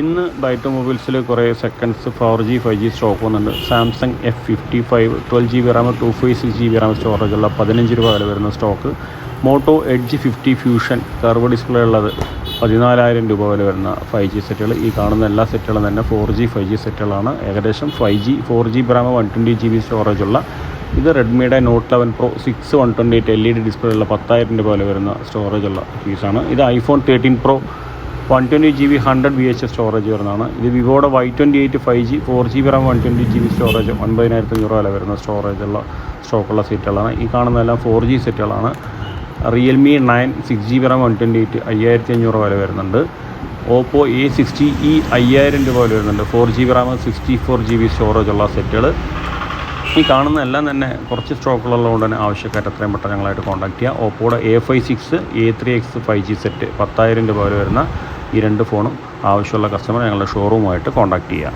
ഇന്ന് ബൈറ്റോ മൊബൈൽസിൽ കുറേ സെക്കൻഡ്സ് 4G 5G സ്റ്റോക്ക് വന്നിട്ടുണ്ട്. Samsung F55 12GB RAM 256GB RAM സ്റ്റോറേജുള്ള 15 രൂപ വില വരുന്ന stock. Moto Edge 50 Fusion curve display ഉള്ളത് 14,000 രൂപ വില വരുന്ന 5G സെറ്റുകൾ. ഈ കാണുന്ന എല്ലാ സെറ്റുകളും തന്നെ 4G 5G സെറ്റുകളാണ്. ഏകദേശം 4GB റാം 120GB സ്റ്റോറേജുള്ള ഇത് റെഡ്മിയുടെ നോട്ട് 11 Pro 6 128 LED ഡിസ്പ്ലേ ഉള്ള 10,000 രൂപ വില വരുന്ന സ്റ്റോറേജുള്ള പീസാണ്. ഇത് iPhone 13 Pro 120GB 100 VHS storage വരുന്നതാണ്. ഇത് വിവോയുടെ Y28 5G 4GB Ram 120GB storage 9,500 വില വരുന്ന സ്റ്റോക്കുള്ള സെറ്റുകളാണ്. ഈ കാണുന്നതെല്ലാം 4G സെറ്റുകളാണ്. റിയൽമി 9 6GB റാം 128 5,500 വില വരുന്നുണ്ട്. ഓപ്പോ A60e 5,000 രൂപ വില വരുന്നുണ്ട്. 4GB റാം 64GB സ്റ്റോറേജുള്ള സെറ്റുകൾ. ഈ കാണുന്ന എല്ലാം തന്നെ കുറച്ച് സ്റ്റോക്കുകളുള്ളതുകൊണ്ട് തന്നെ ആവശ്യക്കാർ എത്രയും പെട്ടെന്ന് ഞങ്ങളായിട്ട് കോൺടാക്ട് ചെയ്യുക. ഓപ്പോയുടെ A56 A3X 5G സെറ്റ് 10,000 രൂപ വരെ വരുന്ന ഈ രണ്ട് ഫോണും ആവശ്യമുള്ള കസ്റ്റമർ ഞങ്ങളുടെ ഷോറൂമുമായിട്ട് കോൺടാക്ട് ചെയ്യുക.